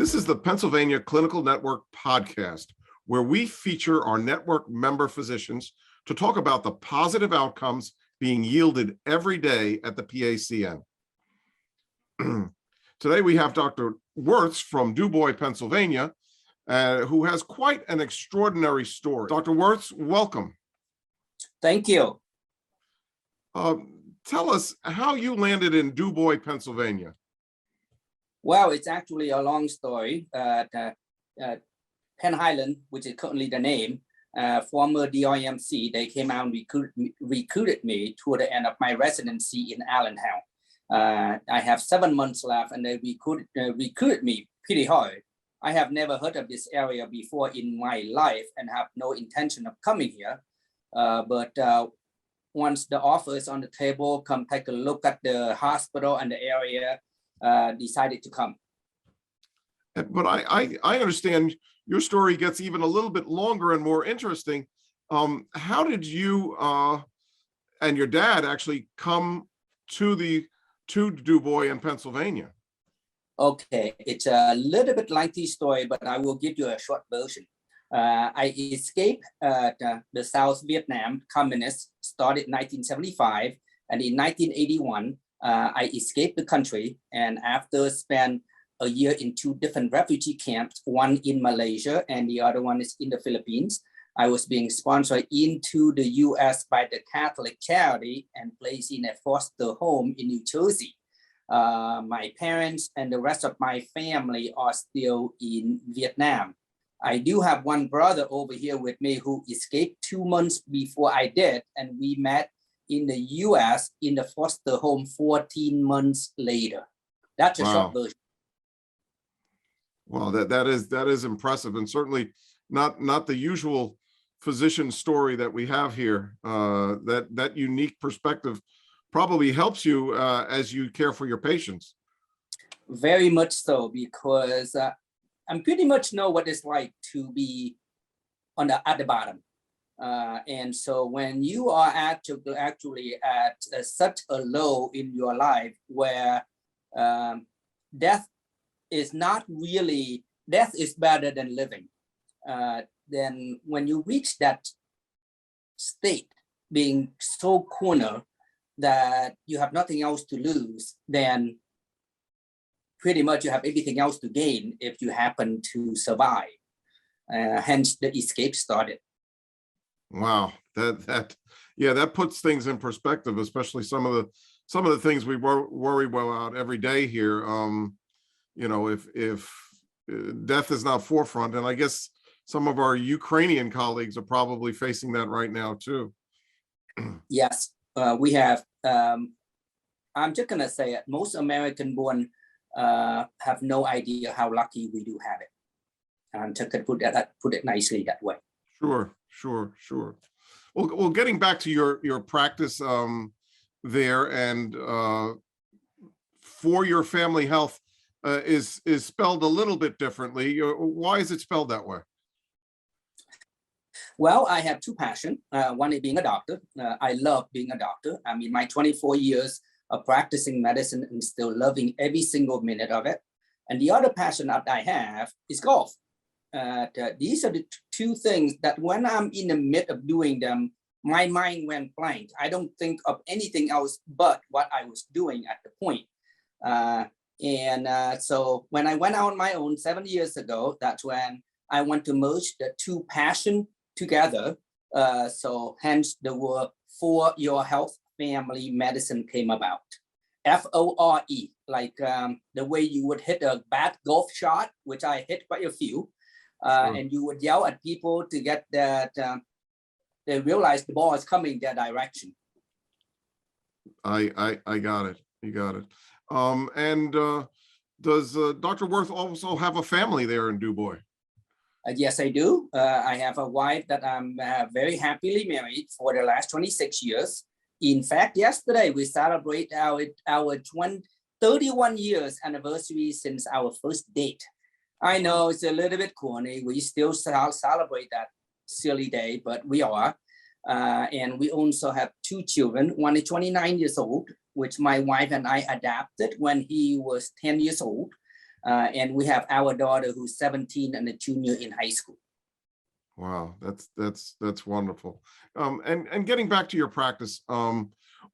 This is the Pennsylvania Clinical Network podcast, where we feature our network member physicians to talk about the positive outcomes being yielded every day at the PACN. Today we have Dr. Wirths from DuBois, Pennsylvania, who has quite an extraordinary story. Dr. Wirths, welcome. Thank you. Tell us how you landed in DuBois, Pennsylvania. Well, it's actually a long story. Penn Highland, which is currently the name, former DIMC, they came out and recruited me toward the end of my residency in Allentown. I have 7 months left, and they recruited me pretty hard. I have never heard of this area before in my life and have no intention of coming here. But once the offer is on the table, come take a look at the hospital and the area, decided to come. But I understand your story gets even a little bit longer and more interesting. How did you and your dad actually come to DuBois in Pennsylvania? Okay, it's a little bit lengthy story, but I will give you a short version. I escaped the South Vietnam communists, started in 1975, and in 1981, I escaped the country, and after spent a year in 2 different refugee camps, one in Malaysia and the other one is in the Philippines. I was being sponsored into the US by the Catholic charity and placed in a foster home in New Jersey. My parents and the rest of my family are still in Vietnam. I do have one brother over here with me who escaped 2 months before I did, and we met in the US in the foster home 14 months later. That's a short version. Well, that is impressive, and certainly not the usual physician story that we have here. That unique perspective probably helps you as you care for your patients. Very much so, because I pretty much know what it's like to be at the bottom. And so when you are actually at such a low in your life where death is better than living, then when you reach that state, being so cornered that you have nothing else to lose, then pretty much you have everything else to gain if you happen to survive. Hence the escape started. Wow, that puts things in perspective, especially some of the things we worry about every day here. You know, if death is not forefront, and I guess some of our Ukrainian colleagues are probably facing that right now too. Yes, we have. I'm just gonna say it. Most American-born have no idea how lucky we do have it. And to put it nicely that way. Sure. Well, getting back to your practice there, and For Your Family Health is spelled a little bit differently. Why is it spelled that way? Well, I have 2 passions. One is being a doctor. I love being a doctor. I mean, my 24 years of practicing medicine and still loving every single minute of it. And the other passion that I have is golf. These are the 2 things that when I'm in the midst of doing them, my mind went blank. I don't think of anything else but what I was doing at the point. So when I went out on my own 7 years ago, that's when I want to merge the 2 passions together. So hence the word For Your Health Family Medicine came about. FORE, like the way you would hit a bad golf shot, which I hit quite a few. Sure. And you would yell at people to get that they realize the ball is coming their direction. I got it. You got it. And does Dr. Wirth also have a family there in DuBois? Yes, I do. I have a wife that I'm very happily married for the last 26 years. In fact, yesterday we celebrate our 31 years anniversary since our first date. I know it's a little bit corny. We still celebrate that silly day, but we are. And we also have 2 children. One is 29 years old, which my wife and I adopted when he was 10 years old. And we have our daughter who's 17 and a junior in high school. Wow, that's wonderful. And getting back to your practice,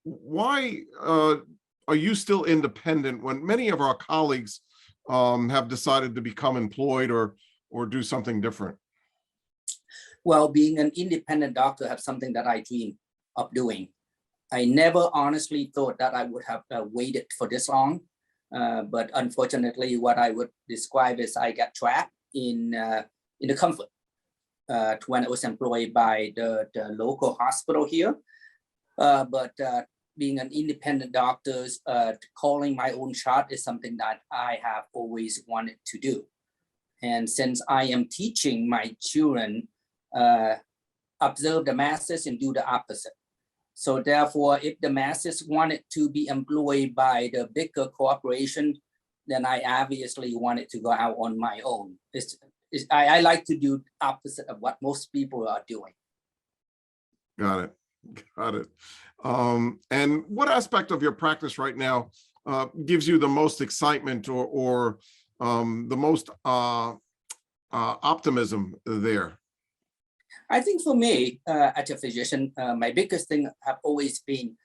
why are you still independent when many of our colleagues have decided to become employed or do something different? Well, being an independent doctor have something that I dream of doing. I never honestly thought that I would have waited for this long, but unfortunately, what I would describe is I got trapped in the comfort when I was employed by the local hospital here. But being an independent doctor, calling my own shot is something that I have always wanted to do. And since I am teaching my children, observe the masses and do the opposite. So therefore, if the masses wanted to be employed by the bigger corporation, then I obviously wanted to go out on my own. I like to do opposite of what most people are doing. Got it. Got it. And what aspect of your practice right now gives you the most excitement or the most optimism there? I think for me, as a physician, my biggest thing have always been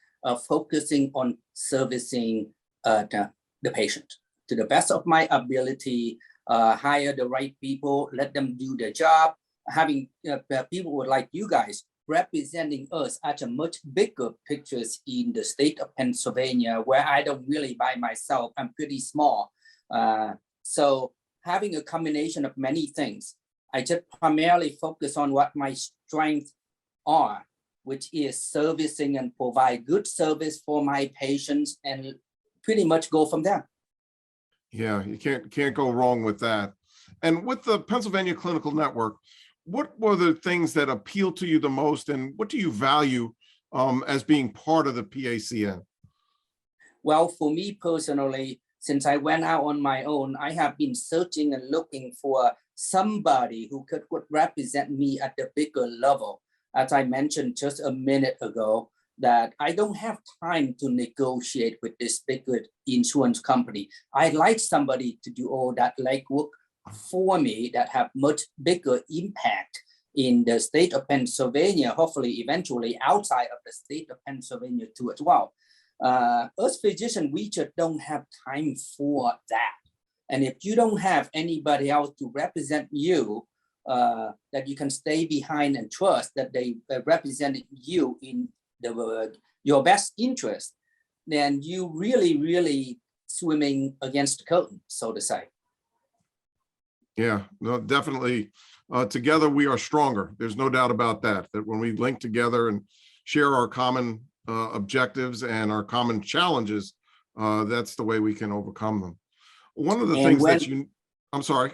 focusing on servicing the patient to the best of my ability, hire the right people, let them do their job, having people like you guys representing us at a much bigger pictures in the state of Pennsylvania, where I don't really by myself, I'm pretty small. So having a combination of many things, I just primarily focus on what my strengths are, which is servicing and provide good service for my patients and pretty much go from there. Yeah, you can't go wrong with that. And with the Pennsylvania Clinical Network, what were the things that appeal to you the most, and what do you value as being part of the PACN? Well, for me personally, since I went out on my own, I have been searching and looking for somebody who could represent me at the bigger level. As I mentioned just a minute ago, that I don't have time to negotiate with this bigger insurance company. I'd like somebody to do all that legwork for me that have much bigger impact in the state of Pennsylvania, hopefully eventually outside of the state of Pennsylvania too as well. Us physicians, we just don't have time for that. And if you don't have anybody else to represent you, that you can stay behind and trust that they represented you in your best interest, then you really swimming against the curtain, so to say. Yeah, no, definitely. Together we are stronger. There's no doubt about that, that when we link together and share our common objectives and our common challenges, that's the way we can overcome them. One of the things that I'm sorry.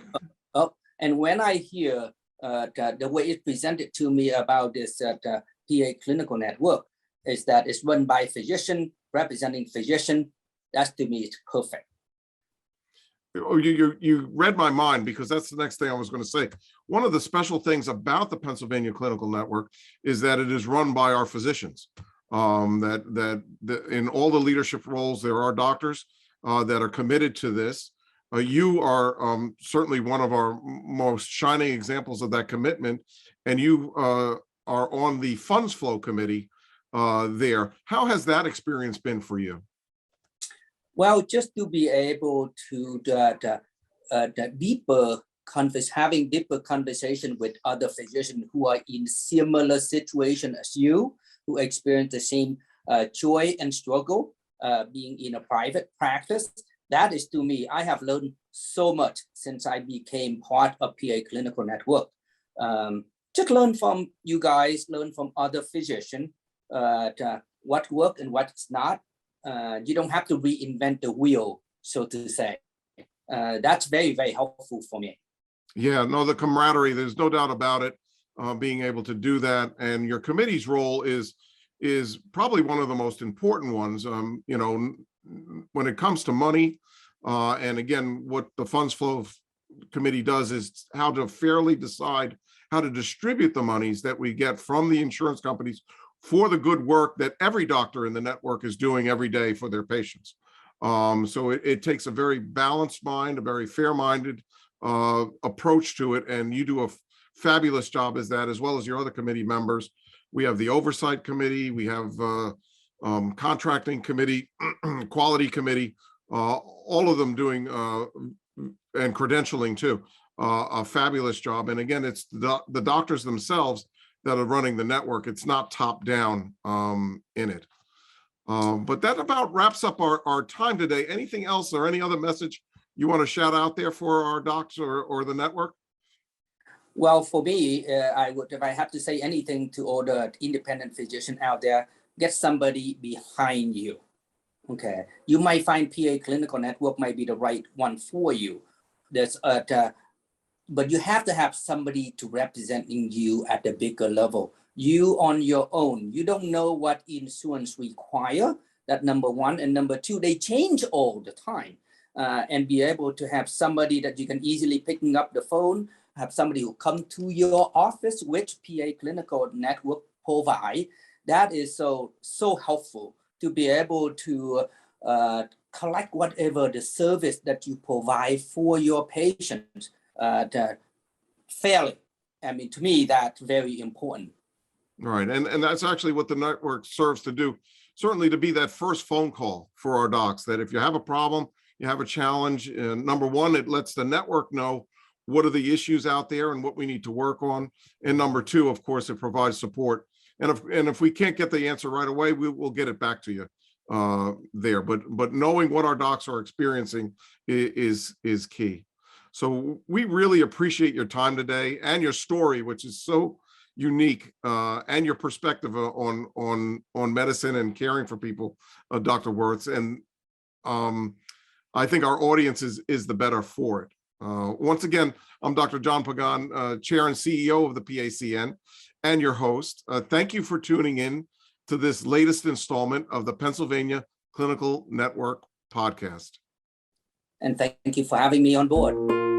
Oh, and when I hear the way it's presented to me about this PA Clinical Network is that it's run by physician, representing physician, that's to me, it's perfect. Oh, you read my mind, because that's the next thing I was going to say. One of the special things about the Pennsylvania Clinical Network is that it is run by our physicians. That in all the leadership roles, there are doctors that are committed to this. You are certainly one of our most shining examples of that commitment, and you are on the funds flow committee there. How has that experience been for you? Well, just to be able to having deeper conversation with other physicians who are in similar situation as you, who experience the same joy and struggle being in a private practice. That is, to me, I have learned so much since I became part of PA Clinical Network. Just learn from you guys, learn from other physicians, what works and what's not. You don't have to reinvent the wheel, so to say. That's very helpful for me. Yeah, no, the camaraderie, there's no doubt about it, being able to do that. And your committee's role is probably one of the most important ones. You know, when it comes to money, and again, what the funds flow committee does is how to fairly decide how to distribute the monies that we get from the insurance companies for the good work that every doctor in the network is doing every day for their patients. So it takes a very balanced mind, a very fair-minded approach to it, and you do a fabulous job as that, as well as your other committee members. We have the oversight committee, we have contracting committee, quality committee, all of them doing and credentialing too, a fabulous job. And again, it's the doctors themselves that are running the network. It's not top down in it. But that about wraps up our time today. Anything else or any other message you want to shout out there for our docs or the network? Well, for me, I would, if I have to say anything to all the independent physicians out there, get somebody behind you. Okay, you might find PA Clinical Network might be the right one for you. But you have to have somebody to representing you at the bigger level. You on your own, you don't know what insurance require. That number one, and number two, they change all the time. And be able to have somebody that you can easily picking up the phone, have somebody who come to your office, which PA Clinical Network provide. That is so helpful to be able to collect whatever the service that you provide for your patients fairly. I mean, to me, that's very important. Right, and that's actually what the network serves to do. Certainly to be that first phone call for our docs, that if you have a problem, you have a challenge, number one, it lets the network know what are the issues out there and what we need to work on. And number two, of course, it provides support. And if we can't get the answer right away, we'll get it back to you there. But knowing what our docs are experiencing is key. So we really appreciate your time today and your story, which is so unique, and your perspective on medicine and caring for people, Dr. Wirths. And I think our audience is the better for it. Once again, I'm Dr. John Pagan, Chair and CEO of the PACN, and your host. Thank you for tuning in to this latest installment of the Pennsylvania Clinical Network podcast. And thank you for having me on board.